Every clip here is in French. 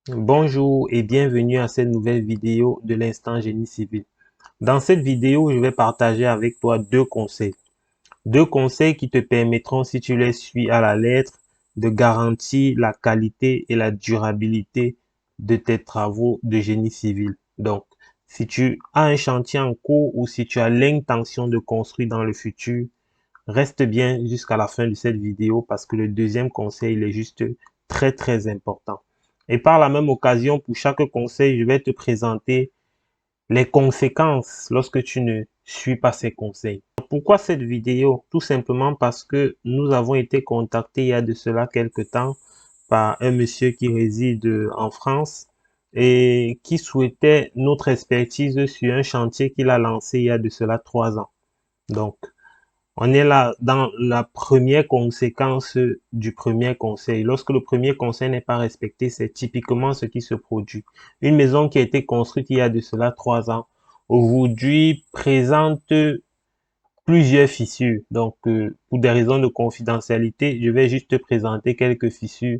Bonjour et bienvenue à cette nouvelle vidéo de l'instant génie civil. Dans cette vidéo, je vais partager avec toi deux conseils. Deux conseils qui te permettront, si tu les suis à la lettre, de garantir la qualité et la durabilité de tes travaux de génie civil. Donc, si tu as un chantier en cours ou si tu as l'intention de construire dans le futur, reste bien jusqu'à la fin de cette vidéo parce que le deuxième conseil il est juste très important. Et par la même occasion, pour chaque conseil, je vais te présenter les conséquences lorsque tu ne suis pas ces conseils. Pourquoi cette vidéo? Tout simplement parce que nous avons été contactés il y a de cela quelque temps par un monsieur qui réside en France et qui souhaitait notre expertise sur un chantier qu'il a lancé il y a de cela 3 ans. Donc, on est là dans la première conséquence du premier conseil. Lorsque le premier conseil n'est pas respecté, c'est typiquement ce qui se produit. Une maison qui a été construite il y a de cela 3 ans, aujourd'hui présente plusieurs fissures. Donc, pour des raisons de confidentialité, je vais juste te présenter quelques fissures,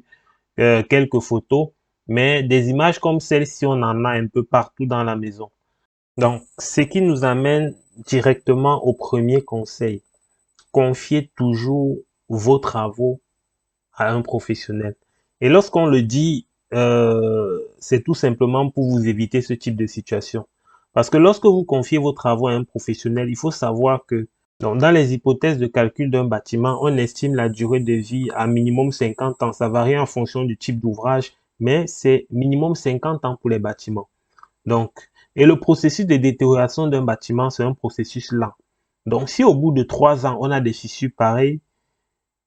quelques photos, mais des images comme celle-ci, on en a un peu partout dans la maison. Donc, ce qui nous amène directement au premier conseil. Confiez toujours vos travaux à un professionnel. Et lorsqu'on le dit, c'est tout simplement pour vous éviter ce type de situation. Parce que lorsque vous confiez vos travaux à un professionnel, il faut savoir que dans les hypothèses de calcul d'un bâtiment, on estime la durée de vie à minimum 50 ans. Ça varie en fonction du type d'ouvrage, mais c'est minimum 50 ans pour les bâtiments. Donc, et le processus de détérioration d'un bâtiment, c'est un processus lent. Donc, si au bout de 3 ans, on a des fissures pareilles,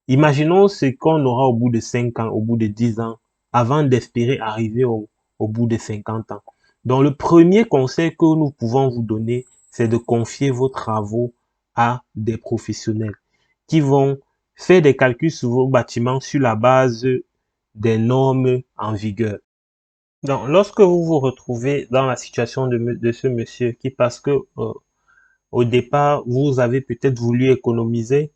imaginons ce qu'on aura au bout de 5 ans, au bout de 10 ans, avant d'espérer arriver au bout de 50 ans. Donc, le premier conseil que nous pouvons vous donner, c'est de confier vos travaux à des professionnels qui vont faire des calculs sur vos bâtiments sur la base des normes en vigueur. Donc, lorsque vous vous retrouvez dans la situation de ce monsieur qui, parce que au départ, vous avez peut-être voulu économiser,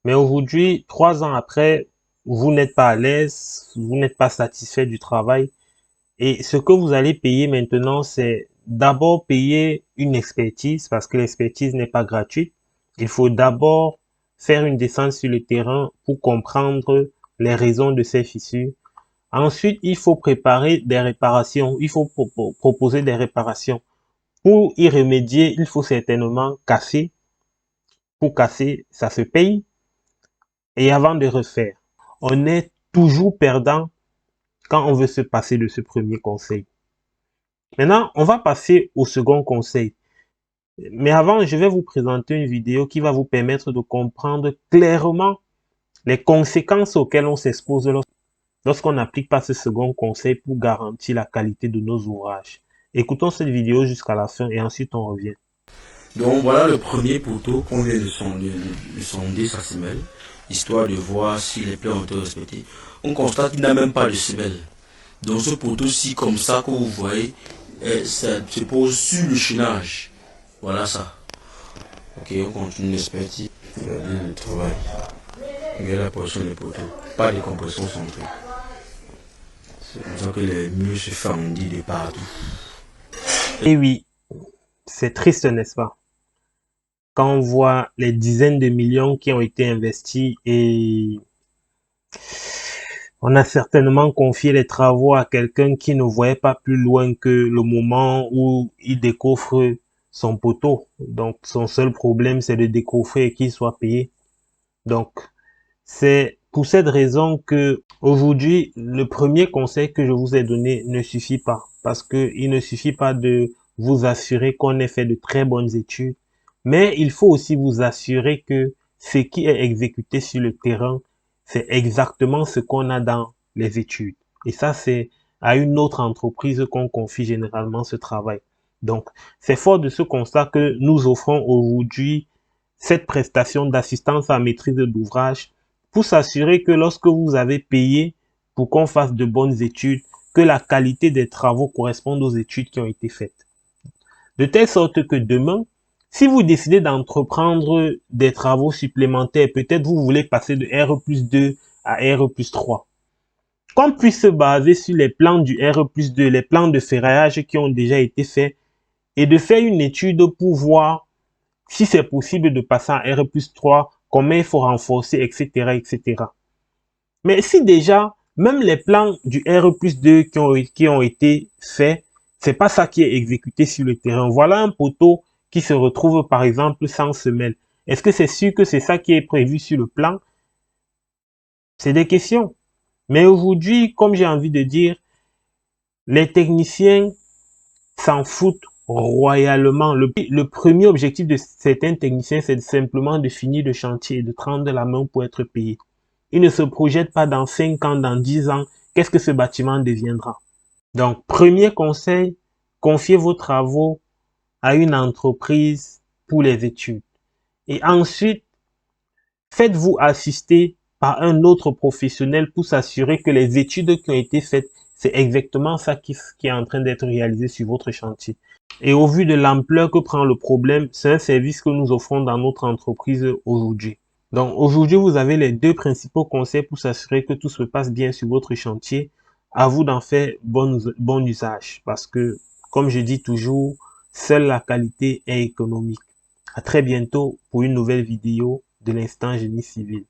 mais aujourd'hui, 3 ans après, vous n'êtes pas à l'aise, vous n'êtes pas satisfait du travail. Et ce que vous allez payer maintenant, c'est d'abord payer une expertise, parce que l'expertise n'est pas gratuite. Il faut d'abord faire une descente sur le terrain pour comprendre les raisons de ces fissures. Ensuite, il faut préparer des réparations, il faut proposer des réparations. Pour y remédier, il faut certainement casser. Pour casser, ça se paye. Et avant de refaire, on est toujours perdant quand on veut se passer de ce premier conseil. Maintenant, on va passer au second conseil. Mais avant, je vais vous présenter une vidéo qui va vous permettre de comprendre clairement les conséquences auxquelles on s'expose lorsqu'on n'applique pas ce second conseil pour garantir la qualité de nos ouvrages. Écoutons cette vidéo jusqu'à la fin et ensuite on revient. Donc voilà le premier poteau qu'on vient de sonder sa semelle, histoire de voir si les plans ont été respectés. On constate qu'il n'a même pas de semelle. Donc ce poteau-ci, comme ça que vous voyez, ça se pose sur le chaînage. Voilà ça. Ok, on continue l'expertise. Regardez le travail. Regardez la position des poteaux. Pas de compression centrée. C'est comme ça que les murs se fendent de partout. Et oui, c'est triste, n'est-ce pas? Quand on voit les dizaines de millions qui ont été investis et on a certainement confié les travaux à quelqu'un qui ne voyait pas plus loin que le moment où il décoffre son poteau. Donc, son seul problème, c'est de décoffrer et qu'il soit payé. Donc, c'est pour cette raison que aujourd'hui, le premier conseil que je vous ai donné ne suffit pas. Parce que il ne suffit pas de vous assurer qu'on ait fait de très bonnes études, mais il faut aussi vous assurer que ce qui est exécuté sur le terrain, c'est exactement ce qu'on a dans les études. Et ça, c'est à une autre entreprise qu'on confie généralement ce travail. Donc, c'est fort de ce constat que nous offrons aujourd'hui cette prestation d'assistance à maîtrise d'ouvrage pour s'assurer que lorsque vous avez payé pour qu'on fasse de bonnes études, que la qualité des travaux corresponde aux études qui ont été faites. De telle sorte que demain, si vous décidez d'entreprendre des travaux supplémentaires, peut-être vous voulez passer de R plus 2 à R plus 3. qu'on puisse se baser sur les plans du R+2, les plans de ferraillage qui ont déjà été faits, et de faire une étude pour voir si c'est possible de passer en R+3, comment il faut renforcer, etc., etc. Mais si déjà, même les plans du R+2 qui ont été faits, c'est pas ça qui est exécuté sur le terrain. Voilà un poteau qui se retrouve par exemple sans semelle. Est-ce que c'est sûr que c'est ça qui est prévu sur le plan? C'est des questions. Mais aujourd'hui, comme j'ai envie de dire, les techniciens s'en foutent royalement. Le premier objectif de certains techniciens, c'est simplement de finir le chantier et de prendre la main pour être payé. Ils ne se projettent pas dans 5 ans, dans 10 ans, qu'est-ce que ce bâtiment deviendra. Donc, premier conseil, confiez vos travaux à une entreprise pour les études. Et ensuite, faites-vous assister par un autre professionnel pour s'assurer que les études qui ont été faites, c'est exactement ça qui est en train d'être réalisé sur votre chantier. Et au vu de l'ampleur que prend le problème, c'est un service que nous offrons dans notre entreprise aujourd'hui. Donc aujourd'hui, vous avez les deux principaux conseils pour s'assurer que tout se passe bien sur votre chantier. À vous d'en faire bon usage parce que, comme je dis toujours, seule la qualité est économique. À très bientôt pour une nouvelle vidéo de l'instant génie civil.